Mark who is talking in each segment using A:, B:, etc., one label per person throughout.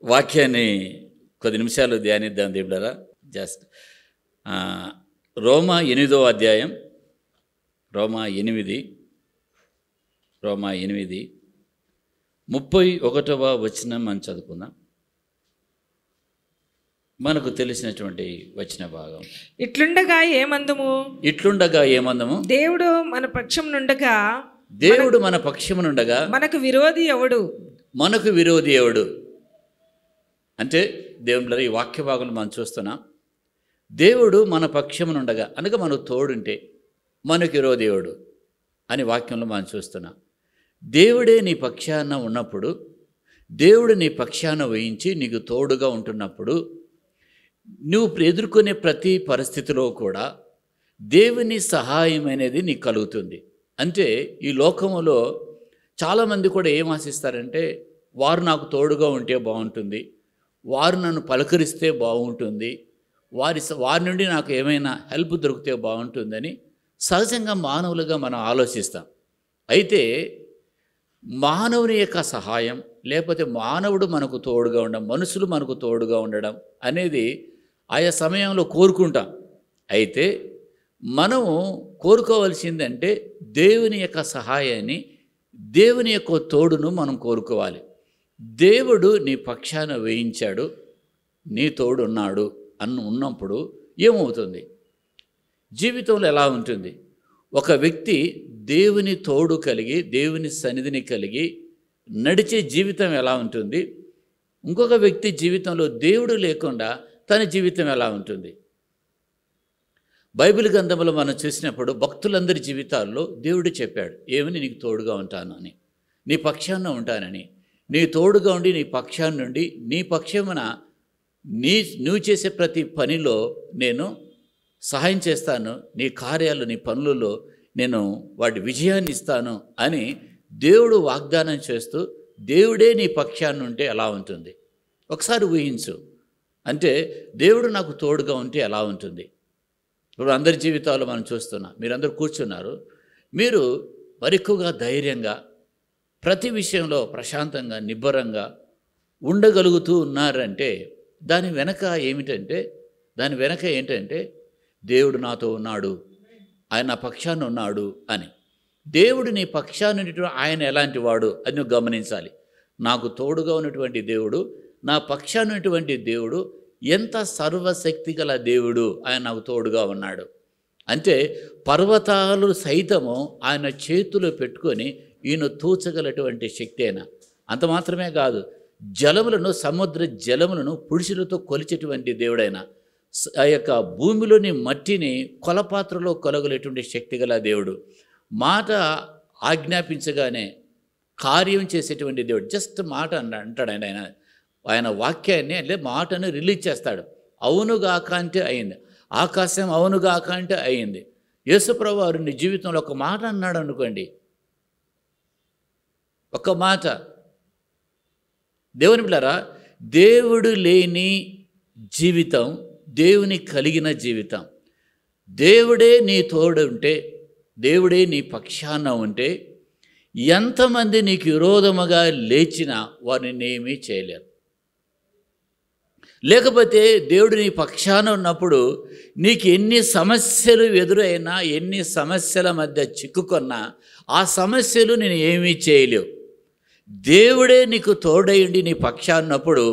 A: వాక్యాన్ని కొద్ది నిమిషాలు ధ్యానిద్దాం దేవుడారా. జస్ట్ రోమా 8వ అధ్యాయం, రోమా 8 31వ వచనం మనం చదువుకుందాం. మనకు తెలిసినటువంటి వచన భాగం.
B: ఇట్లుండగా ఏమందము దేవుడు మన పక్షమునుండగా మనకు విరోధి ఎవడు? అంటే దేవుడు ఈ వాక్య భాగంలో మనం చూస్తున్నాం. దేవుడు మన పక్షమునుండగా అనగా మనకు తోడుంటే మనకు విరోధి ఎవడు అని వాక్యంలో మనం చూస్తున్నాం. దేవుడే నీ పక్షాన ఉన్నప్పుడు, దేవుడు నీ పక్షాన వహించి నీకు తోడుగా ఉంటున్నప్పుడు, నువ్వు ఎదుర్కొనే ప్రతి పరిస్థితిలో కూడా దేవుని సహాయం అనేది నీకు కలుగుతుంది. అంటే ఈ లోకములో చాలామంది కూడా ఏం ఆశిస్తారంటే, వారు నాకు తోడుగా ఉంటే బాగుంటుంది, వారు నన్ను పలకరిస్తే బాగుంటుంది, వారి నుండి నాకు ఏమైనా హెల్ప్ దొరికితే బాగుంటుందని సహజంగా మానవులుగా మనం ఆలోచిస్తాం. అయితే మానవుని యొక్క సహాయం లేకపోతే మానవుడు మనకు తోడుగా ఉండడం, మనుషులు మనకు తోడుగా ఉండడం అనేది ఆయా సమయంలో కోరుకుంటాం. అయితే మనము కోరుకోవాల్సిందంటే దేవుని యొక్క సహాయాన్ని, దేవుని యొక్క తోడును మనం కోరుకోవాలి. దేవుడు నీ పక్షాన వేయించాడు, నీ తోడు ఉన్నాడు ఉన్నప్పుడు ఏమవుతుంది? జీవితంలో ఎలా ఉంటుంది? ఒక వ్యక్తి దేవుని తోడు కలిగి, దేవుని సన్నిధిని కలిగి నడిచే జీవితం ఎలా ఉంటుంది? ఇంకొక వ్యక్తి జీవితంలో దేవుడు లేకుండా తన జీవితం ఎలా ఉంటుంది? బైబిల్ గ్రంథంలో మనం చూసినప్పుడు భక్తులందరి జీవితాల్లో దేవుడు చెప్పాడు, ఏమని? నీకు తోడుగా ఉంటాను అని, నీ పక్షాన ఉంటానని, నీ తోడుగా ఉండి నీ పక్షాన నుండి నీ పక్షమున నువ్వు చేసే ప్రతి పనిలో నేను సహాయం చేస్తాను, నీ కార్యాలు నీ పనులలో నేను వాటి విజయాన్ని ఇస్తాను అని దేవుడు వాగ్దానం చేస్తూ, దేవుడే నీ పక్షాన్ని ఉంటే ఎలా ఉంటుంది? ఒకసారి ఊహించు. అంటే దేవుడు నాకు తోడుగా ఉంటే ఎలా ఉంటుంది? ఇప్పుడు అందరి జీవితాల్లో మనం చూస్తున్నాం. మీరందరూ కూర్చున్నారు, మీరు మరెక్కువగా ధైర్యంగా ప్రతి విషయంలో ప్రశాంతంగా నిబ్బరంగా ఉండగలుగుతూ ఉన్నారంటే దాని వెనక ఏంటంటే దేవుడు నాతో ఉన్నాడు, ఆయన నా పక్షాన ఉన్నాడు అని. దేవుడు నీ పక్షాన ఆయన ఎలాంటి వాడు అని నువ్వు గమనించాలి. నాకు తోడుగా ఉన్నటువంటి దేవుడు, నా పక్షాన ఉన్నటువంటి దేవుడు ఎంత సర్వశక్తి గల దేవుడు, ఆయన నాకు తోడుగా ఉన్నాడు. అంటే పర్వతాలు సైతము ఆయన చేతిలో పెట్టుకొని ఈయన తూచగలటువంటి శక్తి అయినా. అంత మాత్రమే కాదు, జలములను, సముద్ర జలములను పురుషులతో కొలిచేటువంటి దేవుడైన, ఆ యొక్క భూమిలోని మట్టిని కొలపాత్రలో కొలగలేటువంటి శక్తి గల దేవుడు, మాట ఆజ్ఞాపించగానే కార్యం చేసేటువంటి దేవుడు. జస్ట్ మాట అంటాడు ఆయన వాక్యాన్ని అంటే మాటను రిలీజ్ చేస్తాడు. అవునుగాక అంటే అయింది, ఆకాశం అవునుగాక అంటే అయింది. యేసుప్రభువు వారు నీ జీవితంలో ఒక మాట అన్నాడు అనుకోండి, ఒక మాట. దేవుని బిడ్డలారా, దేవుడు లేని జీవితం దేవుని కలిగిన జీవితం. దేవుడే నీ తోడు ఉంటే, దేవుడే నీ పక్షాన ఉంటే, ఎంతమంది నీకు విరోధముగా లేచినా వారిని ఏమీ చేయలేరు. లేకపోతే దేవుడు నీ పక్షాన ఉన్నప్పుడు నీకు ఎన్ని సమస్యలు ఎదురైనా, ఎన్ని సమస్యల మధ్య చిక్కుకున్నా ఆ సమస్యలు నేను ఏమీ చేయలేవు. దేవుడే నీకు తోడైండి నీ పక్షాన్నప్పుడు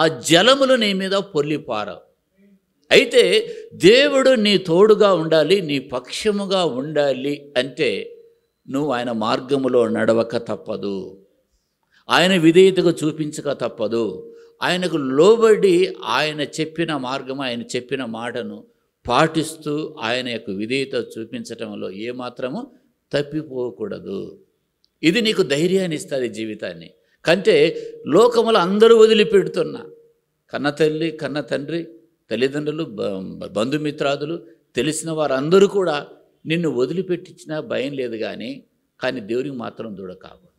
B: ఆ జలములు నీ మీద పొర్లిపారవు. అయితే దేవుడు నీ తోడుగా ఉండాలి, నీ పక్షముగా ఉండాలి అంటే నువ్వు ఆయన మార్గములో నడవక తప్పదు, ఆయన విధేయతగా చూపించక తప్పదు. ఆయనకు లోబడి ఆయన చెప్పిన మార్గము, ఆయన చెప్పిన మాటను పాటిస్తూ ఆయన యొక్క విధేయత చూపించటంలో ఏమాత్రము తప్పిపోకూడదు. ఇది నీకు ధైర్యాన్ని ఇస్తుంది జీవితాన్ని. కంటే లోకములు అందరూ వదిలిపెడుతున్నా, కన్న తల్లి, కన్న తండ్రి, తల్లిదండ్రులు, బంధుమిత్రాదులు, తెలిసిన వారందరూ కూడా నిన్ను వదిలిపెట్టించినా భయం లేదు. కానీ దేవునికి మాత్రం దూరం కాకూడదు,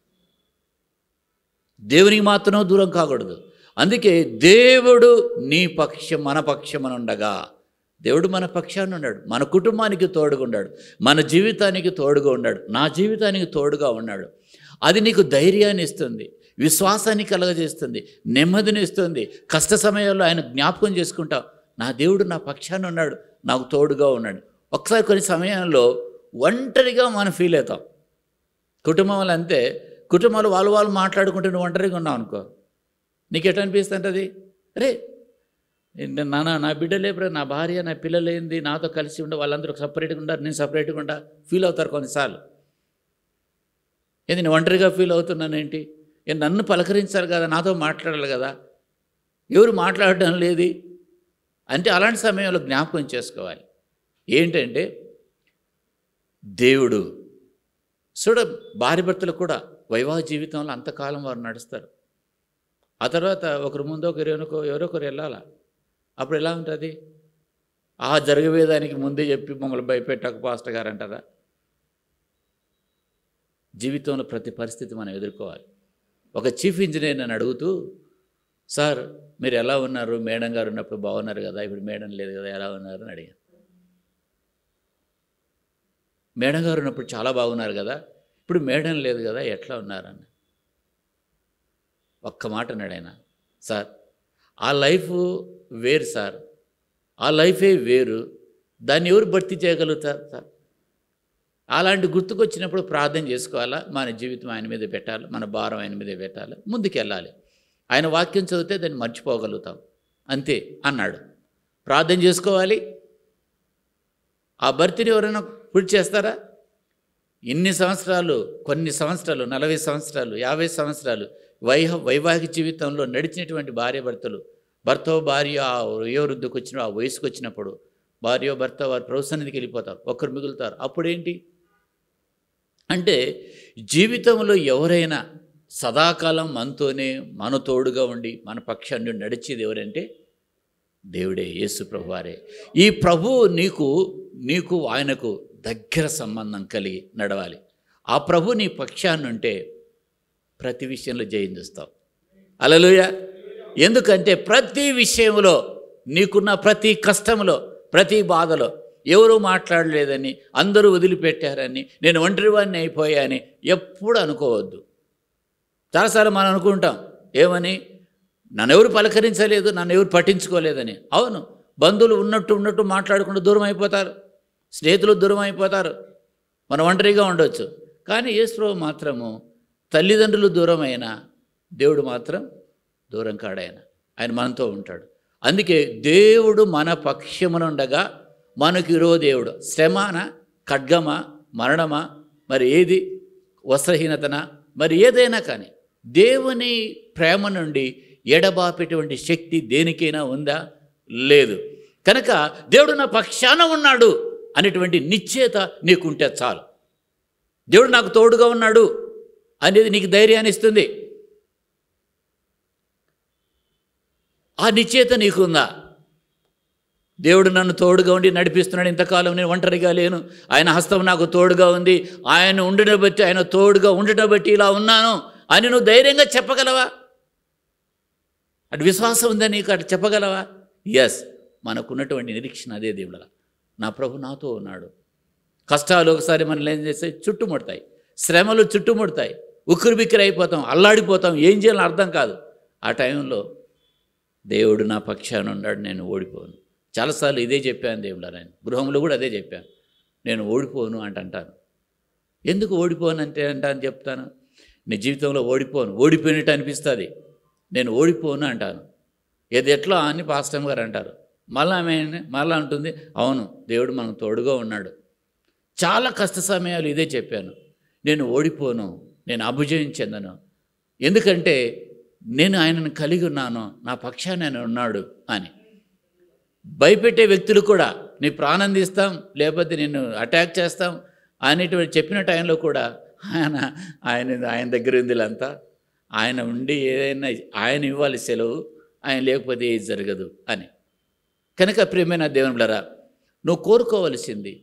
B: దేవునికి మాత్రం దూరం కాకూడదు. అందుకే దేవుడు మన పక్షమనుండగా, దేవుడు మన పక్షాన ఉన్నాడు, మన కుటుంబానికి తోడుగా ఉన్నాడు, మన జీవితానికి తోడుగా ఉన్నాడు, నా జీవితానికి తోడుగా ఉన్నాడు. అది నీకు ధైర్యాన్ని ఇస్తుంది. విశ్వాసాన్ని కలగజేస్తుంది, నెమ్మదిని ఇస్తుంది. కష్ట సమయాల్లో ఆయన జ్ఞాపకం చేసుకుంటాం, నా దేవుడు నా పక్షాన ఉన్నాడు, నాకు తోడుగా ఉన్నాడు. ఒకసారి కొన్ని సమయంలో ఒంటరిగా మనం ఫీల్ అవుతాం. కుటుంబంలో అంతే, కుటుంబంలో వాళ్ళు మాట్లాడుకుంటే నువ్వు ఒంటరిగా ఉన్నావు అనుకో, నీకు ఎట్లా అనిపిస్తుంటుంది? అరే నా బిడ్డ లేపురా, నా భార్య నా పిల్లలు ఏంది నాతో కలిసి ఉండే, వాళ్ళందరూ సపరేట్గా ఉంటారు, నేను సపరేట్గా ఉంటా, ఫీల్ అవుతారు కొన్నిసార్లు. ఏంది నేను ఒంటరిగా ఫీల్ అవుతున్నానేంటి, నన్ను పలకరించాలి కదా, నాతో మాట్లాడాలి కదా, ఎవరు మాట్లాడడం లేదు అంటే అలాంటి సమయంలో జ్ఞాపకం చేసుకోవాలి ఏంటంటే, దేవుడు భార్య భర్తలు కూడా వైవాహిక జీవితంలో అంతకాలం వారు నడుస్తారు. ఆ తర్వాత ఒకరి ముందు ఎవరొకరు వెళ్ళాలా, అప్పుడు ఎలా ఉంటుంది? ఆ జరగవేదానికి ముందే చెప్పి మమ్మల్ని భయపెట్టాక పాస్టర్ గారు అంటారా? జీవితంలో ప్రతి పరిస్థితి మనం ఎదుర్కోవాలి. ఒక చీఫ్ ఇంజనీర్ నన్ను అడుగుతూ, సార్ మీరు ఎలా ఉన్నారు, మేడం గారు ఉన్నప్పుడు బాగున్నారు కదా, ఇప్పుడు మేడం లేదు కదా, ఎలా ఉన్నారు అని అడిగాను. మేడం గారు ఉన్నప్పుడు చాలా బాగున్నారు కదా, ఇప్పుడు మేడం లేదు కదా, ఎట్లా ఉన్నారని ఒక్క మాట అన్నాడు ఆయన. సార్ ఆ లైఫ్ వేరు సార్, ఆ లైఫే వేరు, దాన్ని ఎవరు భర్తీ చేయగలుగుతారు సార్? అలాంటి గుర్తుకొచ్చినప్పుడు ప్రార్థన చేసుకోవాలా, మన జీవితం ఆయన మీద పెట్టాలి, మన భారం ఆయన మీద పెట్టాలి, ముందుకెళ్ళాలి. ఆయన వాక్యం చదివితే దాన్ని మర్చిపోగలుగుతాం, అంతే అన్నాడు. ప్రార్థన చేసుకోవాలి. ఆ భర్తని ఎవరైనా పూర్తి చేస్తారా? ఇన్ని సంవత్సరాలు, కొన్ని సంవత్సరాలు, 40 సంవత్సరాలు, 50 సంవత్సరాలు వైవాహిక జీవితంలో నడిచినటువంటి భార్య భర్తలు, భర్త భార్య ఏ వృద్ధికి వచ్చిన ఆ వయసుకు వచ్చినప్పుడు భార్య భర్త వారు ప్రభు సన్నిధికి వెళ్ళిపోతారు, ఒక్కరు మిగులుతారు. అప్పుడేంటి అంటే, జీవితంలో ఎవరైనా సదాకాలం మనతోనే మన తోడుగా ఉండి మన పక్షాన్ని నడిచేది ఎవరంటే దేవుడే, యేసు ప్రభువారే. ఈ ప్రభువు నీకు ఆయనకు దగ్గర సంబంధం కలిగి నడవాలి. ఆ ప్రభు నీ పక్షాన్ని ఉంటే ప్రతి విషయంలో జయించుస్తావు. హల్లెలూయా. ఎందుకంటే ప్రతి విషయంలో, నీకున్న ప్రతి కష్టంలో, ప్రతి బాధలో ఎవరూ మాట్లాడలేదని, అందరూ వదిలిపెట్టారని, నేను ఒంటరివాడిని అయిపోయాని ఎప్పుడు అనుకోవద్దు. చాలాసార్లు మనం అనుకుంటాం ఏమని, నన్ను ఎవరు పలకరించలేదు, నన్ను ఎవరు పట్టించుకోలేదని. అవును, బంధువులు ఉన్నట్టు మాట్లాడుకుంటూ దూరం అయిపోతారు, స్నేహితులు దూరం అయిపోతారు, మనం ఒంటరిగా ఉండొచ్చు. కానీ యేసు మాత్రము తల్లిదండ్రులు దూరమైన దేవుడు మాత్రం దూరం కాడాయన, ఆయన మనతో ఉంటాడు. అందుకే దేవుడు మన పక్షమునుండగా మనకు ఈరో దేవుడు శ్రమన, ఖడ్గమా, మరణమా, మరి ఏది వస్త్రహీనతన, మరి ఏదైనా కానీ దేవుని ప్రేమ నుండి ఎడబాపేటువంటి శక్తి దేనికైనా ఉందా? లేదు. కనుక దేవుడు నా పక్షాన ఉన్నాడు అనేటువంటి నిశ్చయత నీకుంటే చాలు. దేవుడు నాకు తోడుగా ఉన్నాడు అనేది నీకు ధైర్యాన్ని ఇస్తుంది. ఆ నిశ్చయత నీకుందా? దేవుడు నన్ను తోడుగా ఉండి నడిపిస్తున్నాడు, ఇంతకాలం నేను ఒంటరిగా లేను, ఆయన హస్తం నాకు తోడుగా ఉంది, ఆయన ఉండడం బట్టి, ఆయన తోడుగా ఉండడం బట్టి ఇలా ఉన్నాను అని నువ్వు ధైర్యంగా చెప్పగలవా? అటు విశ్వాసం ఉందా నీకు? అటు చెప్పగలవా? ఎస్, మనకున్నటువంటి నిరీక్షణ అదే. దేవుళ్ళ నా ప్రభు నాతో ఉన్నాడు. కష్టాలు ఒకసారి మనల్ని ఏం చేస్తాయి? చుట్టుముడతాయి, శ్రమలు చుట్టుముడతాయి, ఉక్కిరిబిక్కిరి అయిపోతాం, అల్లాడిపోతాం, ఏం చేయాలో అర్థం కాదు. ఆ టైంలో దేవుడు నా పక్షాన ఉన్నాడు, నేను ఓడిపోను. చాలాసార్లు ఇదే చెప్పాను దేవుళ్ళ, నేను గృహంలో కూడా అదే చెప్పాను, నేను ఓడిపోను అంటాను. ఎందుకు ఓడిపోను అంటే అంటాను చెప్తాను. నీ జీవితంలో ఓడిపోయినట్టు అనిపిస్తుంది, నేను ఓడిపోను అంటాను. ఏది ఎట్లా అని పాస్టర్ గారు అంటారు. మళ్ళా అంటుంది, అవును దేవుడు మనకు తోడుగా ఉన్నాడు. చాలా కష్ట సమయాలు ఇదే చెప్పాను, నేను ఓడిపోను, నేను అభిజయం చెందను, ఎందుకంటే నేను ఆయనను కలిగి ఉన్నాను, నా పక్షాన ఆయన ఉన్నాడు అని. భయపెట్టే వ్యక్తులు కూడా నీ ప్రాణం తీస్తాం, లేకపోతే నిన్ను అటాక్ చేస్తాం అనేటువంటి చెప్పిన టైంలో కూడా ఆయన దగ్గర ఉంది అంతా, ఆయన ఉండి ఏదైనా ఆయన ఇవ్వాలి సెలవు, ఆయన లేకపోతే ఏది జరగదు అని. కనుక ప్రియమైన దేవుని బిడ్డలారా, నువ్వు కోరుకోవలసింది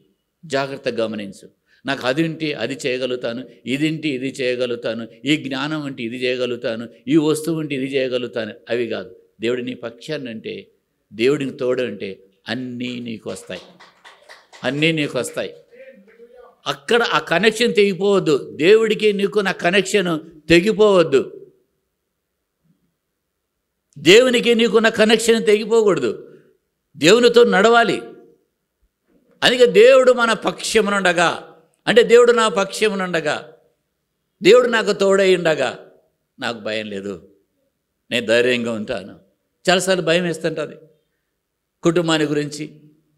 B: జాగ్రత్తగా గమనించు. నాకు అది ఉంటే అది చేయగలుగుతాను, ఇది ఉంటే ఇది చేయగలుగుతాను, ఈ జ్ఞానం ఉంటే ఇది చేయగలుగుతాను, ఈ వస్తువు ఉంటే ఇది చేయగలుగుతాను, అవి కాదు. దేవుడి నీ పక్షాన్ని అంటే, దేవుడికి తోడు అంటే అన్నీ నీకు వస్తాయి, అన్నీ నీకు వస్తాయి. అక్కడ ఆ కనెక్షన్ తెగిపోవద్దు. దేవుడికి నీకు నా కనెక్షన్ తెగిపోవద్దు. దేవునికి నీకున్న కనెక్షన్ తెగిపోకూడదు, దేవునితో నడవాలి. అందుకే దేవుడు మన పక్షమునుండగా, అంటే దేవుడు నా పక్షమునుండగా, దేవుడు నాకు తోడై ఉండగా నాకు భయం లేదు, నేను ధైర్యంగా ఉంటాను. చాలాసార్లు భయం వేస్తుంటుంది, కుటుంబాన్ని గురించి,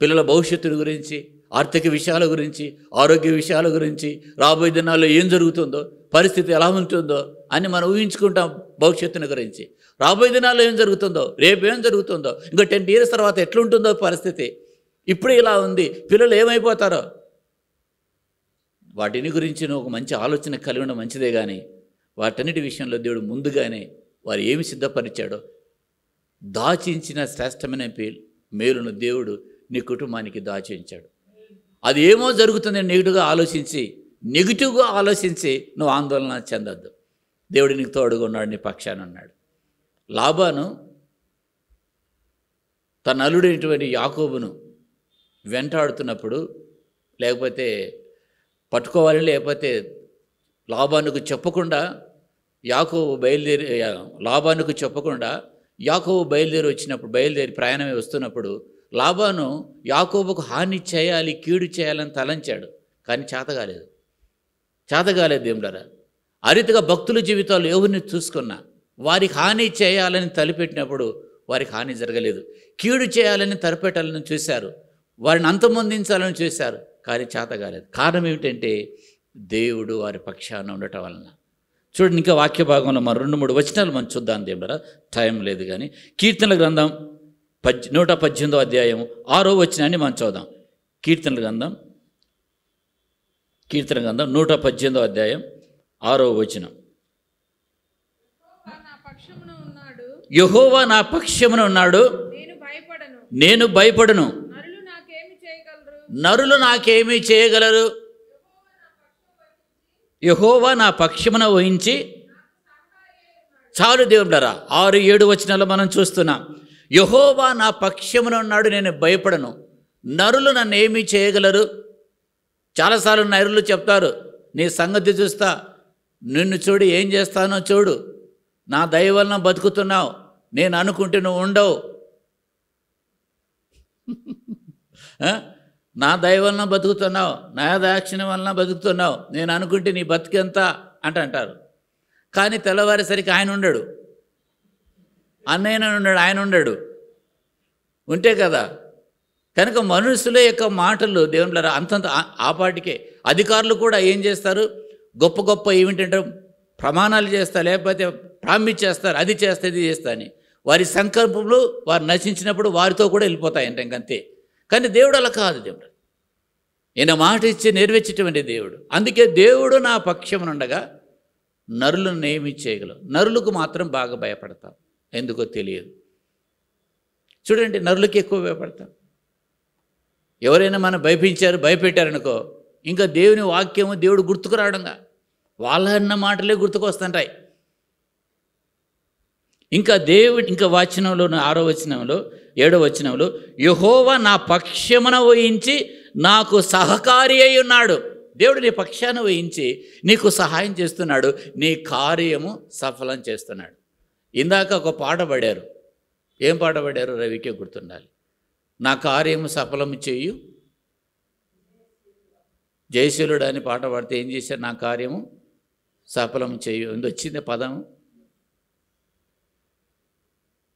B: పిల్లల భవిష్యత్తు గురించి, ఆర్థిక విషయాల గురించి, ఆరోగ్య విషయాల గురించి, రాబోయే దినాల్లో ఏం జరుగుతుందో, పరిస్థితి ఎలా ఉంటుందో అని మనం ఊహించుకుంటాం. భవిష్యత్తుని గురించి, రాబోయే దినాల్లో ఏం జరుగుతుందో, రేపు ఏం జరుగుతుందో, ఇంకా 10 years తర్వాత ఎట్లుంటుందో పరిస్థితి, ఇప్పుడు ఇలా ఉంది, పిల్లలు ఏమైపోతారో, వాటిని గురించి ఒక మంచి ఆలోచన కలిగి ఉండడం మంచిదే. కానీ వాటన్నిటి విషయంలో దేవుడు ముందుగానే వారు ఏమి సిద్ధపరిచాడో, దాచించిన శ్రేష్టమైన మేలును దేవుడు నీ కుటుంబానికి దాచించాడు. అది ఏమో జరుగుతుంది నెగిటివ్గా ఆలోచించి నువ్వు ఆందోళన చెందొద్దు. దేవుడు నీకు తోడుగా ఉన్నాడు, నీ పక్షాన ఉన్నాడు. లాబాను తన అల్లుడైనటువంటి యాకోబును వెంటాడుతున్నప్పుడు, లేకపోతే పట్టుకోవాలి, లేకపోతే లాబానుకు చెప్పకుండా యాకోబు బయలుదేరి ప్రయాణమే వస్తున్నప్పుడు లాబాను యాకోబుకు హాని చేయాలి, కీడు చేయాలని తలంచాడు. కానీ చేతగాలేదు దేవుడారా. ఆ రీతిగా భక్తుల జీవితాలు ఎవరిని చూసుకున్నా వారికి హాని చేయాలని తలపెట్టినప్పుడు వారికి హాని జరగలేదు. కీడు చేయాలని తలపెట్టాలని చూశారు, వారిని అంతమొందించాలని చూశారు, కానీ చేతగాలేదు. కారణం ఏమిటంటే దేవుడు వారి పక్షాన ఉండటం వలన. చూడండి, ఇంకా వాక్య భాగంలో మన 2-3 వచనాలు మనం చూద్దాం దేవుడారా, టైం లేదు. కానీ కీర్తనల గ్రంథం 118వ అధ్యాయం 6వ వచనాన్ని మనం చూద్దాం. కీర్తనల గ్రంథం 118వ అధ్యాయం 6వ వచనం. యెహోవా నా పక్షమున ఉన్నాడు, నేను భయపడను. నరులు నాకేమి చేయగలరు? యెహోవా నా పక్షమున వహించి, చాలు దేవుడారా. 6-7 వచనాలు మనం చూస్తున్నాం. యెహోవా నా పక్షమున ఉన్నాడు, నేను భయపడను. నరులు నన్ను ఏమీ చేయగలరు? చాలాసార్లు నరులు చెప్తారు, నీ సంగతి చూస్తా, నిన్ను చూడు, ఏం చేస్తానో చూడు, నా దయ వలన బతుకుతున్నావు, నేను అనుకుంటే నువ్వు ఉండవు, నా దయ వలన బతుకుతున్నావు, నా దాక్షిణ్యం వలన బతుకుతున్నావు, నేను అనుకుంటే నీ బతికెంత అంటారు. కానీ తెల్లవారేసరికి ఆయన ఉండడు, అన్నయ్య ఉన్నాడు, ఆయన ఉండడు, ఉంటే కదా. కనుక మనుషుల యొక్క మాటలు దేవుళ్ళ అంతంత ఆపాటికే. అధికారులు కూడా ఏం చేస్తారు, గొప్ప గొప్ప ఏమిటంటే ప్రమాణాలు చేస్తారు, లేకపోతే ప్రామిస్ చేస్తారు, అది చేస్తే ఇది చేస్తా అని. వారి సంకల్పములు వారు నశించినప్పుడు వారితో కూడా వెళ్ళిపోతాయంటే ఇంకంతే. కానీ దేవుడు అలా కాదు. దేవుడు ఈయన మాట ఇచ్చి నెరవేర్చేటువంటి దేవుడు. అందుకే దేవుడు నా పక్షమునుండగా నరులను ఏమి చేయగలవు. నరులకు మాత్రం బాగా భయపడతాం, ఎందుకో తెలియదు. చూడండి, నరులకి ఎక్కువ భయపడతాం. ఎవరైనా మనం భయపెట్టారనుకో, ఇంకా దేవుని వాక్యము దేవుడు గుర్తుకు రావడంగా వాళ్ళన్న మాటలే గుర్తుకొస్తుంటాయి. ఇంకా వచనంలో 6వ వచనంలో 7వ వచనంలో యెహోవా నా పక్షమున వహించి నాకు సహకారి అయి ఉన్నాడు. దేవుడు నీ పక్షాన వహించి నీకు సహాయం చేస్తున్నాడు, నీ కార్యము సఫలం చేస్తున్నాడు. ఇందాక ఒక పాట పాడారు. ఏం పాట పాడారు? రవికే గుర్తుండాలి. నా కార్యము సఫలము చేయు జయశీలుడు అని పాట పాడితే ఏం చేశారు? నా కార్యము సఫలం చేయు అని వచ్చింది పదం.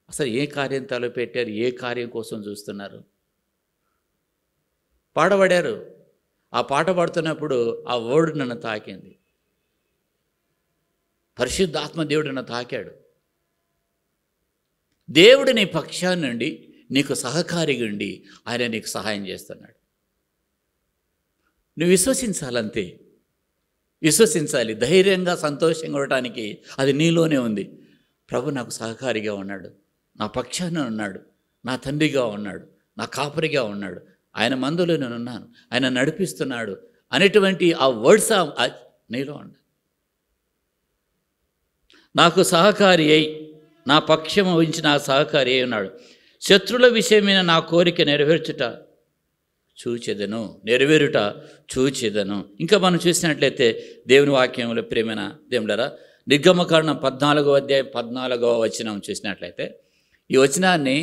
B: అసలు ఏ కార్యం తలపెట్టారు? ఏ కార్యం కోసం చూస్తున్నారు? పాడబడారు. ఆ పాట పాడుతున్నప్పుడు ఆ వర్డ్ నన్ను తాకింది. పరిశుద్ధాత్మ దేవుడు నన్ను తాకాడు. దేవుడు నీ పక్షాన్ని నుండి నీకు సహకారిగా ఉండి ఆయన నీకు సహాయం చేస్తున్నాడు. నువ్వు విశ్వసించాలంతే. విశ్వసించాలి. ధైర్యంగా సంతోషంగా ఉండటానికి అది నీలోనే ఉంది. ప్రభు నాకు సహకారిగా ఉన్నాడు, నా పక్షాన ఉన్నాడు, నా తండ్రిగా ఉన్నాడు, నా కాపరిగా ఉన్నాడు, ఆయన మందులో నేను ఉన్నాను, ఆయన నడిపిస్తున్నాడు అనేటువంటి ఆ వర్డ్స్ నీలో ఉండాలి. నాకు సహకారి అయి నా పక్షం వహించి నా సహకారి అయి ఉన్నాడు. శత్రుల విషయమైన నా కోరిక నెరవేరుట చూచెదను. ఇంకా మనం చూసినట్లయితే దేవుని వాక్యంలో ప్రేమైన దేవుడరా, నిర్గమకాండం 14వ అధ్యాయం 14వ వచనం చూసినట్లయితే ఈ వచనాన్ని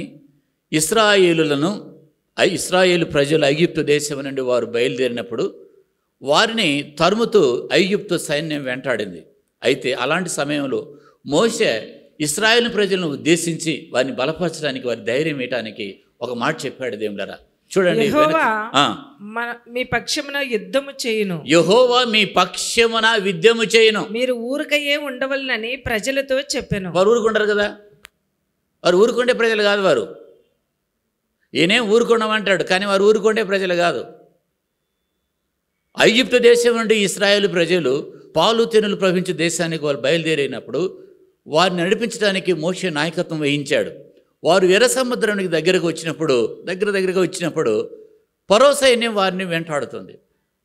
B: ఇశ్రాయేలు ప్రజలు ఐగుప్తు దేశం నుండి వారు బయలుదేరినప్పుడు వారిని తరుముతూ ఐగుప్తు సైన్యం వెంటాడింది. అయితే అలాంటి సమయంలో మోషే ఇశ్రాయేలు ప్రజలను ఉద్దేశించి వారిని బలపరచడానికి, వారి ధైర్యం ఇవ్వడానికి ఒక మాట చెప్పాడు. దేవులారా చూడండి,
C: మీ పక్షమున యుద్ధము చేయును,
B: యెహోవా మీ పక్షమున యుద్ధము చేయును,
C: మీరు ఊరకయే ఉండవలనని ప్రజలతో చెప్పాను.
B: వారు ఊరుకుంటారు కదా, వారు ఊరుకుండే ప్రజలు కాదు. వారు ఈయనేం ఊరుకున్నామంటాడు, కానీ వారు ఊరుకుండే ప్రజలు కాదు. ఐగుప్తు దేశం నుండి ఇశ్రాయేలు ప్రజలు పాలు తేనెలు ప్రవహించే దేశానికి వారు బయలుదేరినప్పుడు వారిని నడిపించడానికి మోషే నాయకత్వం వహించాడు. వారు ఎర్ర సముద్రానికి దగ్గరగా వచ్చినప్పుడు ఫరో సైన్యం వారిని వెంటాడుతుంది.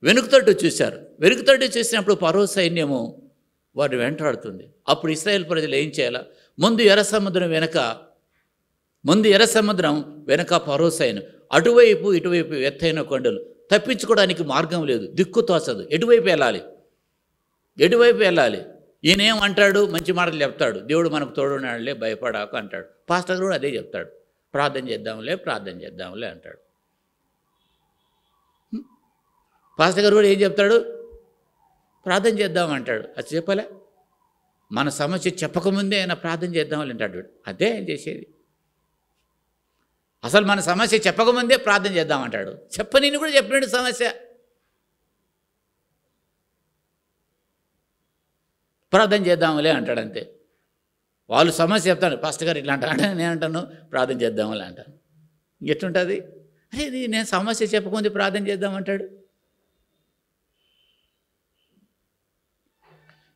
B: వెనుకతట్టు చూశారు. వెనుకతట్టు చూసినప్పుడు ఫరో సైన్యము వారిని వెంటాడుతుంది. అప్పుడు ఇశ్రాయేలు ప్రజలు ఏం చేయాలా? ముందు ఎర్ర సముద్రం వెనక ఫరో సైన్యం, అటువైపు ఇటువైపు ఎత్తైన కొండలు, తప్పించుకోవడానికి మార్గం లేదు, దిక్కు తోచదు. ఎటువైపు వెళ్ళాలి? ఈయనేమంటాడు? మంచి మాటలు చెప్తాడు. దేవుడు మనకు తోడున్నాడులే, భయపడాకు అంటాడు. పాస్టర్ కూడా అదే చెప్తాడు, ప్రార్థన చేద్దాంలే అంటాడు. పాస్టర్ గారు కూడా ఏం చెప్తాడు? ప్రార్థన చేద్దామంటాడు. అది చెప్పలే, మన సమస్య చెప్పకముందే ఆయన ప్రార్థన చేద్దామని అంటాడు. అదే ఆయన చేసేది. అసలు మన సమస్య చెప్పకముందే ప్రార్థన చేద్దామంటాడు. చెప్పని కూడా చెప్పినాడు సమస్య, ప్రార్థన చేద్దాములే అంటాడు. అంతే. వాళ్ళు సమస్య చెప్తాను, పాస్టర్ గారు ఇట్లా అంటాడు, నేను అంటాను ప్రార్థన చేద్దాములే అంటాను. ఎట్లుంటుంది? అరే ఇది నేను సమస్య చెప్పకముందే ప్రార్థన చేద్దామంటాడు.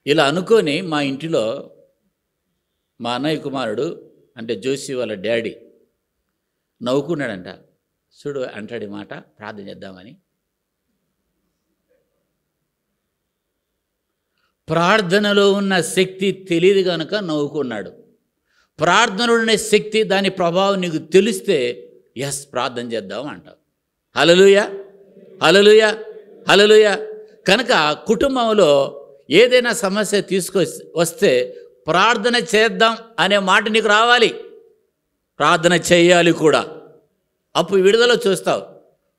B: ఇలా అనుకొని మా ఇంటిలో మా అన్నయ్య కుమారుడు అంటే జోసి వాళ్ళ డాడీ నవ్వుకున్నాడంట. చూడు అంటాడు ఈ మాట, ప్రార్థన చేద్దామని. ప్రార్థనలో ఉన్న శక్తి తెలియదు కనుక నవ్వుకున్నాడు. ప్రార్థనలో ఉన్న శక్తి, దాని ప్రభావం నీకు తెలిస్తే ఎస్ ప్రార్థన చేద్దాం అంటావు. హల్లెలూయా, హల్లెలూయా, హల్లెలూయా. కనుక కుటుంబంలో ఏదైనా సమస్య వస్తే ప్రార్థన చేద్దాం అనే మాట నీకు రావాలి, ప్రార్థన చేయాలి కూడా. అప్పుడు విడుదల చూస్తావు.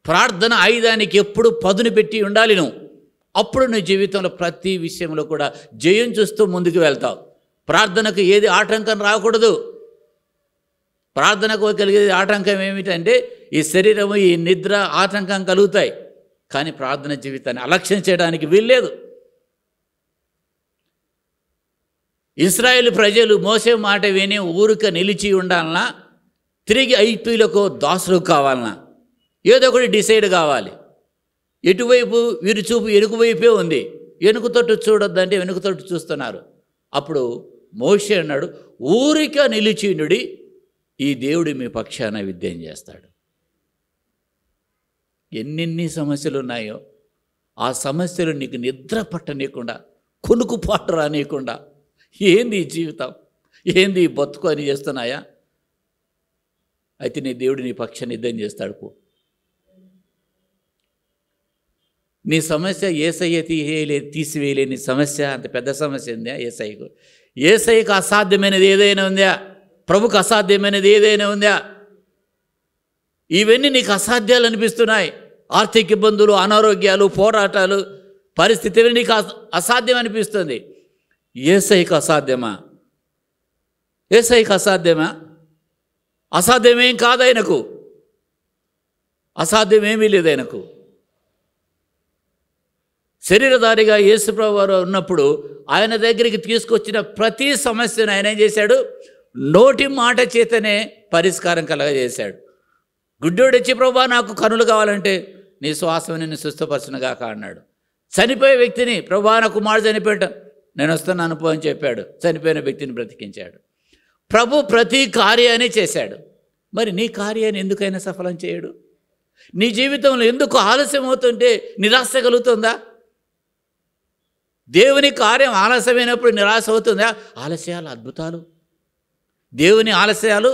B: ప్రార్థన ఆయుధానికి ఎప్పుడు పదును పెట్టి ఉండాలి నువ్వు. అప్పుడు నీ జీవితంలో ప్రతి విషయంలో కూడా జయం చూస్తూ ముందుకు వెళ్తావు. ప్రార్థనకు ఏది ఆటంకం రాకూడదు. ప్రార్థనకు కలిగేది ఆటంకం ఏమిటంటే ఈ శరీరము, ఈ నిద్ర ఆటంకం కలుగుతాయి. కానీ ప్రార్థన జీవితాన్ని అలక్ష్యం చేయడానికి వీల్లేదు. ఇశ్రాయేలు ప్రజలు మోసే మాట విని ఊరిక నిలిచి ఉండాలన్నా, తిరిగి ఐగుప్తులకు దాసులు కావాలన్నా, ఏదో ఒకటి డిసైడ్ కావాలి. ఎటువైపు వీరి చూపు వెనుకవైపే ఉంది. వెనుకతోటి చూడొద్దంటే వెనుకతోటి చూస్తున్నారు. అప్పుడు మోషే అన్నాడు, ఊరిక నిలిచినుడి, ఈ దేవుడు మీ పక్షాన యుద్ధం చేస్తాడు. ఎన్నెన్ని సమస్యలు ఉన్నాయో ఆ సమస్యలు నీకు నిద్ర పట్టనీయకుండా, కొనుకుపాటు రానియకుండా, ఏంది ఈ జీవితం, ఏంది ఈ బతుకు అని చేస్తున్నాయా? అయితే నీ దేవుడు నీ పక్షాన్ని యుద్ధం చేస్తాడు. పో. నీ సమస్య యేసయ్య తీసివేయలేని సమస్య, అంత పెద్ద సమస్య ఉందా యేసయ్యకు? యేసయ్యకు అసాధ్యమైనది ఏదైనా ఉందా? ప్రభుకు అసాధ్యమైనది ఏదైనా ఉందా? ఇవన్నీ నీకు అసాధ్యాలు అనిపిస్తున్నాయి. ఆర్థిక ఇబ్బందులు, అనారోగ్యాలు, పోరాటాలు, పరిస్థితులు నీకు అసాధ్యం అనిపిస్తుంది. యేసయ్యకు అసాధ్యమా? యేసయ్యకు అసాధ్యమా? అసాధ్యమేం కాదు ఆయనకు, అసాధ్యమేమీ లేదు ఆయనకు. శరీరధారిగా యేసుప్రభువు వారు ఉన్నప్పుడు ఆయన దగ్గరికి తీసుకొచ్చిన ప్రతి సమస్యను ఆయన ఏం చేశాడు? నోటి మాట చేతనే పరిష్కారం కలగజేశాడు. గుడ్డోడు వచ్చి ప్రభువా నాకు కనులు కావాలంటే నీ శ్వాసము నిన్ను సుస్థపరచునుగాక అన్నాడు. చనిపోయే వ్యక్తిని ప్రభువా నా కుమారుడు చనిపోయాడు, నేను వస్తున్నాను పో అని చెప్పాడు. చనిపోయిన వ్యక్తిని బ్రతికించాడు. ప్రభు ప్రతి కార్యాన్ని చేశాడు. మరి నీ కార్యాన్ని ఎందుకైనా సఫలం చేయడు? నీ జీవితంలో ఎందుకు ఆలస్యం అవుతుంటే నిరాశ కలుగుతుందా? దేవుని కార్యం ఆలస్యమైనప్పుడు నిరాశ అవుతుందా? ఆలస్యాలు అద్భుతాలు, దేవుని ఆలస్యాలు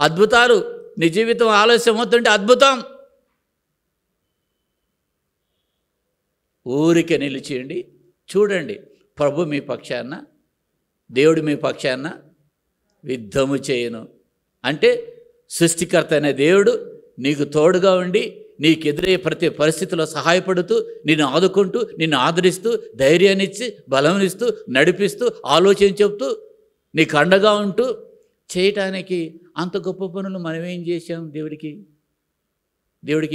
B: అద్భుతాలు. నీ జీవితం ఆలస్యం అవుతుంటే అద్భుతం. ఊరికే నిలిచేయండి, చూడండి ప్రభు మీ పక్షాన, దేవుడు మీ పక్షాన యుద్ధము చేయను అంటే సృష్టికర్త అనే దేవుడు నీకు తోడుగా ఉండి నీకు ఎదురయ్యే ప్రతి పరిస్థితిలో సహాయపడుతూ నిన్ను ఆదుకుంటూ నిన్ను ఆదరిస్తూ ధైర్యాన్ని ఇచ్చి బలమునిస్తూ నడిపిస్తూ ఆలోచన చెప్తూ నీకు అండగా ఉంటూ చేయటానికి అంత గొప్ప పనులు మనం ఏం చేసాం? దేవుడికి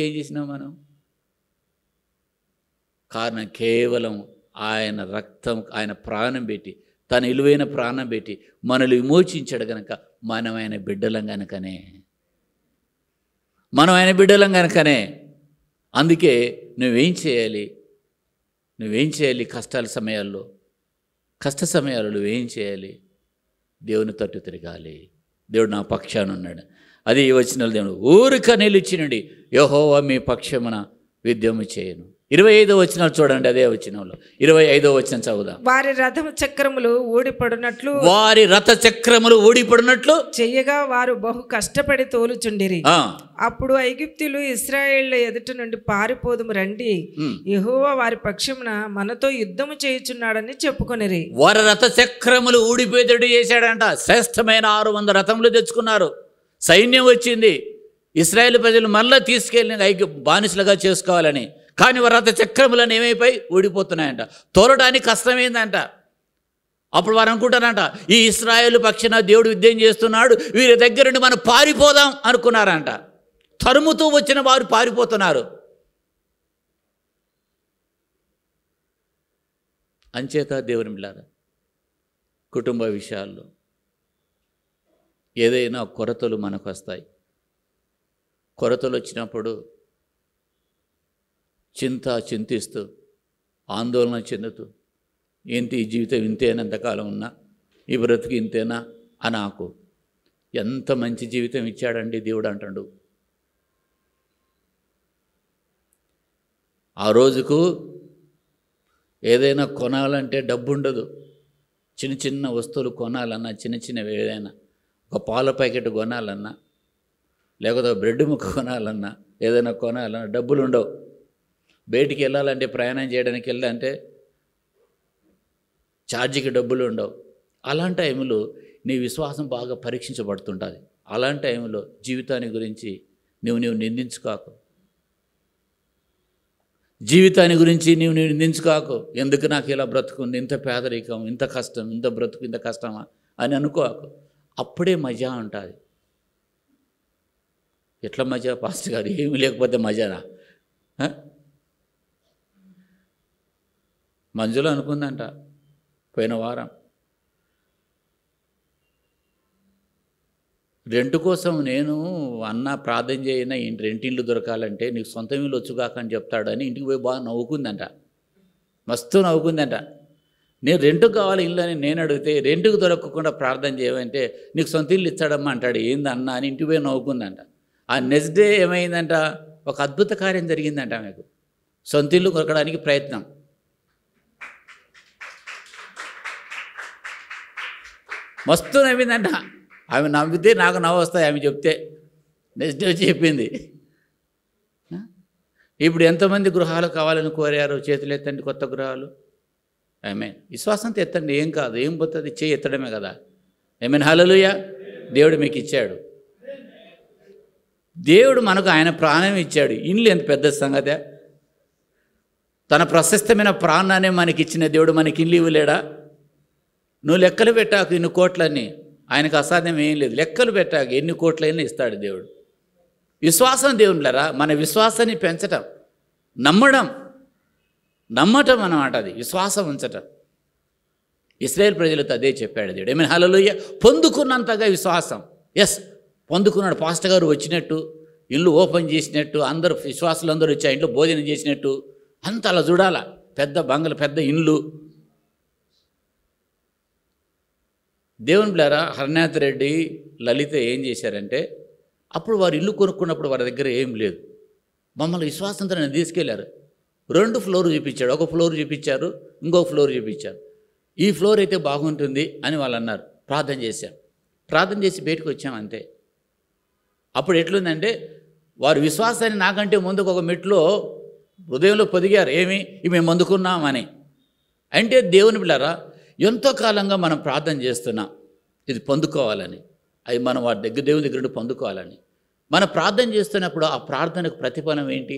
B: ఏం చేసినాం మనం? కారణం కేవలం ఆయన రక్తం, ఆయన ప్రాణం పెట్టి, తన విలువైన ప్రాణం పెట్టి మనల్ని విమోచించాడు కనుక మనం ఆయన బిడ్డలం కనుకనే. అందుకే నువ్వేం చేయాలి? కష్ట సమయాల్లో నువ్వేం చేయాలి? దేవుని తట్టు తిరగాలి. దేవుడు నా పక్షాన ఉన్నాడు. అది ఈ వచనాలు దేవుడు ఊరిక నిలిచినండి యెహోవా మీ పక్షమున యుద్ధము చేయను. 25వ వచనాలు చూడండి. అదే వచనంలో 25వ వచనం చదువుదాం.
C: వారి రథ చక్రములు ఊడిపడినట్లు చెయ్యగా వారు బహు కష్టపడి తోలుచుండిరి. అప్పుడు ఐగుప్తీయులు ఇశ్రాయేళ్ల ఎదుట నుండి పారిపోదుము రండి, యెహోవా వారి పక్షమున మనతో యుద్ధము చేయుచున్నాడని చెప్పుకొనిరి.
B: వారి రథ చక్రములు ఊడిపోయేటట్టు చేశాడంట. శ్రేష్టమైన 600 రథములు తెచ్చుకున్నారు. సైన్యం వచ్చింది. ఇశ్రాయేల్ ప్రజలు మళ్ళీ తీసుకెళ్ళి బానిసలుగా చేసుకోవాలని. కానీ వారి రథ చక్రములను ఏమైపోయి ఊడిపోతున్నాయంట. తోలడానికి కష్టమైందంట. అప్పుడు వారు అనుకుంటారంట, ఈ ఇశ్రాయేలు పక్షాన దేవుడు యుద్ధం చేస్తున్నాడు, వీరి దగ్గర నుండి మనం పారిపోదాం అనుకున్నారంట. తరుముతూ వచ్చిన వారు పారిపోతున్నారు. అంచేత దేవుని బిడ్డలారా, కుటుంబ విషయాల్లో ఏదైనా కొరతలు మనకు వస్తాయి. కొరతలు వచ్చినప్పుడు చింతిస్తూ ఆందోళన చెందుతూ, ఏంటి ఈ జీవితం ఇంతేనా, ఎంతకాలం ఉన్నా ఈ బ్రతుకు ఇంతేనా అని నాకు ఎంత మంచి జీవితం ఇచ్చాడండి దేవుడు అంటాడు. ఆ రోజుకు ఏదైనా కొనాలంటే డబ్బు ఉండదు. చిన్న వస్తువులు కొనాలన్నా, చిన్నవి ఏదైనా ఒక పాల ప్యాకెట్ కొనాలన్నా, లేకపోతే బ్రెడ్ ముక్క కొనాలన్నా, ఏదైనా కొనాలన్నా డబ్బులు ఉండవు. బయటికి వెళ్ళాలంటే, ప్రయాణం చేయడానికి వెళ్ళాలంటే ఛార్జీకి డబ్బులు ఉండవు. అలాంటి టైంలో నీ విశ్వాసం బాగా పరీక్షించబడుతుంటుంది. అలాంటి టైంలో జీవితాన్ని గురించి నువ్వు నిందించుకోకు. ఎందుకు నాకు ఇలా బ్రతుకుంది, ఇంత పేదరికం, ఇంత కష్టం, ఇంత బ్రతుకు, ఇంత కష్టమా అని అనుకోకు. అప్పుడే మజా ఉంటుంది. ఎట్లా మజా పాస్టర్ గారు? ఏమి లేకపోతే మజానా? మంజులో అనుకుందంట పోయిన వారం, రెంట్ కోసం నేను ప్రార్థన చేయన రెంటిండ్లు దొరకాలంటే నీకు సొంత ఇల్లు వచ్చుగాక అని చెప్తాడని ఇంటికి పోయి బాగా నవ్వుకుందంట. మస్తు నవ్వుకుందంట. నేను రెంట్కు కావాలి ఇల్లు అని నేను అడిగితే, రెంట్కు దొరకకుండా ప్రార్థన చేయమంటే నీకు సొంత ఇల్లు ఇచ్చాడమ్మా అంటాడు. ఏందన్నా అని ఇంటికి పోయి నవ్వుకుందంట. ఆ నెక్స్ట్ డే ఏమైందంట, ఒక అద్భుత కార్యం జరిగిందంట. మీకు సొంత ఇల్లు కొరకడానికి ప్రయత్నం. మస్తు నవ్విందంట. ఆమె నవ్వితే నాకు నవ్వు వస్తాయి. ఆమె చెప్తే నెక్స్ట్ డే చెప్పింది. ఇప్పుడు ఎంతమంది గృహాలు కావాలని కోరారు? చేతులు ఎత్తండి, కొత్త గృహాలు. ఆమెన్. విశ్వాసంతో ఎత్తండి, ఏం కాదు, ఏం పోతుంది, చేయి ఎత్తడమే కదా. ఆమెన్. హల్లెలూయా. దేవుడు మీకు ఇచ్చాడు. దేవుడు మనకు ఆయన ప్రాణం ఇచ్చాడు. ఇల్లు ఎంత పెద్ద సంగతే. తన ప్రశస్తమైన ప్రాణాన్ని మనకి ఇచ్చిన దేవుడు మనకి ఇల్లు ఇవ్వలేడా? నువ్వు లెక్కలు పెట్టాకు ఇన్ని కోట్లన్నీ, ఆయనకు అసాధ్యం ఏం లేదు. లెక్కలు పెట్టాక ఎన్ని కోట్లైనా ఇస్తాడు దేవుడు. విశ్వాసం దేవునిలరా, మన విశ్వాసాన్ని పెంచటం, నమ్మటం అన్నమాట. అది విశ్వాసం ఉంచటం. ఇశ్రాయేల్ ప్రజలతో అదే చెప్పాడు దేవుడు. ఏమైనా హల్లెలూయా. పొందుకున్నంతగా విశ్వాసం. ఎస్, పొందుకున్నాడు. పాస్టర్ గారు వచ్చినట్టు, ఇల్లు ఓపెన్ చేసినట్టు, అందరూ విశ్వాసులు అందరూ వచ్చి ఆ ఇంట్లో భోజనం చేసినట్టు అంత అలా చూడాలా. పెద్ద బంగళ, పెద్ద ఇండ్లు. దేవుని బిడ్డలారా, హరినాథ్ రెడ్డి, లలిత ఏం చేశారంటే, అప్పుడు వారు ఇల్లు కొనుక్కున్నప్పుడు వారి దగ్గర ఏం లేదు. మమ్మల్ని విశ్వాసంతో నన్ను తీసుకెళ్లారు. 2 ఫ్లోర్లు చూపించాడు. ఒక ఫ్లోర్ చూపించారు, ఇంకొక ఫ్లోర్ చూపించారు. ఈ ఫ్లోర్ అయితే బాగుంటుంది అని వాళ్ళు అన్నారు. ప్రార్థన చేశాం. ప్రార్థన చేసి బయటకు వచ్చాం అంతే. అప్పుడు ఎట్లుందంటే, వారు విశ్వాసాన్ని నాకంటే ముందుకు ఒక మెట్లో హృదయంలో పొదిగారు. ఏమి మేము అందుకున్నామని. అంటే దేవుని బిడ్డలారా, ఎంతో కాలంగా మనం ప్రార్థన చేస్తున్నాం ఇది పొందుకోవాలని. అవి మనం వాటి దేవుని దగ్గర నుండి పొందుకోవాలని. మనం ప్రార్థన చేస్తున్నప్పుడు ఆ ప్రార్థనకు ప్రతిఫలం ఏంటి?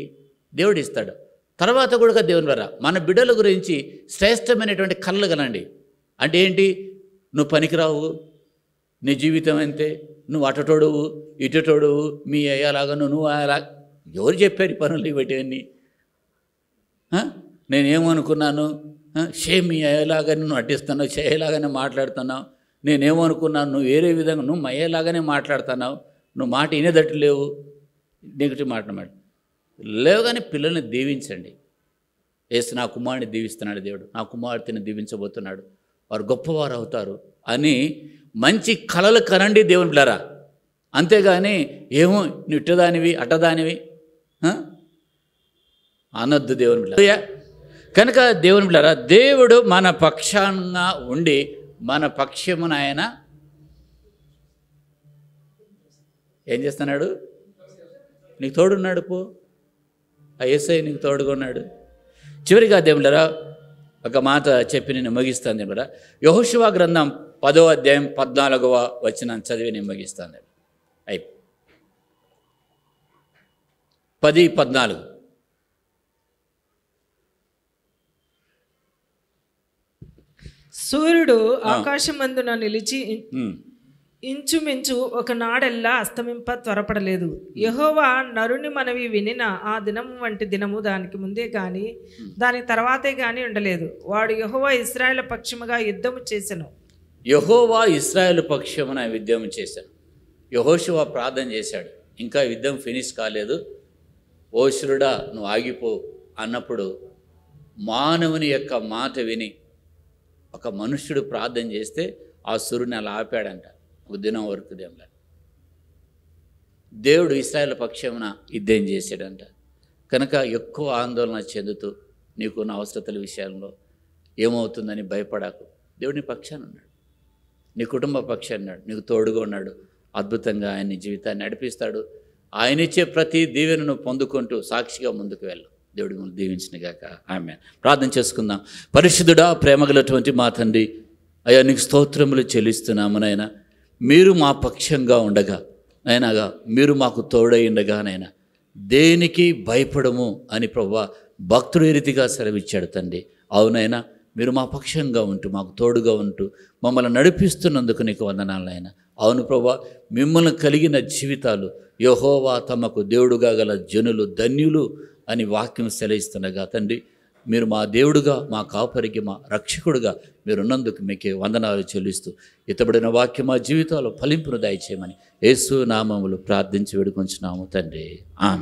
B: దేవుడు ఇస్తాడు. తర్వాత కూడా దేవుని ద్వారా మన బిడ్డల గురించి శ్రేష్టమైనటువంటి కళలు కనండి. అంటే ఏంటి? నువ్వు పనికిరావు, నీ జీవితం అంతే, నువ్వు అటటోడువు ఇటటోడువు, మీ అయ్యేలాగా నువ్వు అయ్యేలా. ఎవరు చెప్పారు ఈ పనులు ఇవన్నీ? నేనేమనుకున్నాను, షేమ్ మీ అయ్యేలాగా నువ్వు నటిస్తున్నావు, చేయలాగానే మాట్లాడుతున్నావు. నేనేమనుకున్నాను, నువ్వు వేరే విధంగా నువ్వు అయ్యేలాగానే మాట్లాడుతున్నావు, నువ్వు మాట వినేదట్టు లేవు, నెగిటివ్ మాట లేవు. కానీ పిల్లల్ని దీవించండి. యేసు నా కుమారుని దీవిస్తున్నాడు, దేవుడు నా కుమార్తెని దీవించబోతున్నాడు, వారు గొప్పవారు అవుతారు అని మంచి కలలు కనండి దేవుని బిడ్డలారా. అంతేగాని ఏమో నువ్వు ఇట్టదానివి అట్టదానివి అనొద్దు దేవుని బిడ్డలారా. కనుక దేవుని బిడ్డలారా, దేవుడు మన పక్షంగా ఉండి మన పక్షమున ఆయన ఏం చేస్తున్నాడు? నీకు తోడున్నాడు. పో, ఆ యేసయ్య నీకు తోడుగా ఉన్నాడు. చివరిగా దేవుని బిడ్డలారా ఒక మాట చెప్పి నేను ముగిస్తాను. దేవుని బిడ్డలారా, యెహోషువ గ్రంథం 10వ అధ్యాయం 14వ వచనం చదివి నేను ముగిస్తాను. 10:14
C: సూర్యుడు ఆకాశమందున నిలిచి ఇంచుమించు ఒక నాడెల్లా అస్తమింప త్వరపడలేదు. యెహోవా నరుని మనవి వినిన ఆ దినము వంటి దినము దానికి ముందే గాని దాని తర్వాతే గాని ఉండలేదు. వాడు యెహోవా ఇశ్రాయేలు పక్షముగా యుద్ధము చేసెను.
B: యెహోవా ఇశ్రాయేలు పక్షమున యుద్ధం చేశాను. యెహోషువ ప్రార్థన చేశాడు, ఇంకా యుద్ధం ఫినిష్ కాలేదు, ఓ శూరుడా నువ్వు ఆగిపో అన్నప్పుడు మానవుని యొక్క మాట విని ఒక మనుష్యుడు ప్రార్థన చేస్తే ఆ సూర్యుని అలా ఆపాడంట ఒక దినం వరకు. దేవుడు ఇశ్రాయేలు పక్షమున యుద్ధం చేశాడంట. కనుక ఎక్కువ ఆందోళన చెందుతూ నీకున్న అవసరతల విషయంలో ఏమవుతుందని భయపడకు. దేవుడు నీ పక్షాన ఉన్నాడు, నీ కుటుంబ పక్షాన ఉన్నాడు, నీకు తోడుగా ఉన్నాడు. అద్భుతంగా ఆయన నీ జీవితాన్ని నడిపిస్తాడు. ఆయన ఇచ్చే ప్రతి దీవెనను పొందుకుంటూ సాక్షిగా ముందుకు వెళ్ళు. దేవుడి మిమ్మల్ని దీవించినగాక. ఆమేన్. ప్రార్థన చేసుకుందాం. పరిశుద్ధుడా, ప్రేమగలటువంటి మా తండ్రి, అయ్యా నీకు స్తోత్రములు చెల్లిస్తున్నాము నాయన. మీరు మా పక్షంగా ఉండగా నాయనగా, మీరు మాకు తోడై ఉండగా నాయన, దేనికి భయపడము అని ప్రభువా భక్తుడు ఈ రీతిగా సెలవిచ్చాడు తండ్రి. అవునైనా మీరు మా పక్షంగా ఉంటూ మాకు తోడుగా ఉంటూ మమ్మల్ని నడిపిస్తున్నందుకు నీకు వందనాలు నాయన. అవును ప్రభువా, మిమ్మల్ని కలిగిన జీవితాలు యెహోవా తమకు దేవుడుగా గల జనులు ధన్యులు అని వాక్యం సెలవిస్తుండగా తండ్రి, మీరు మా దేవుడుగా, మా కాపరికి, మా రక్షకుడుగా మీరున్నందుకు మీకే వందనాలు చెల్లిస్తూ ఇతబడిన వాక్యం మా జీవితాల్లో ఫలింపును దయచేయమని యేసు నామములో ప్రార్థించి వేడుకొంచున్నాము తండ్రి. ఆమేన్.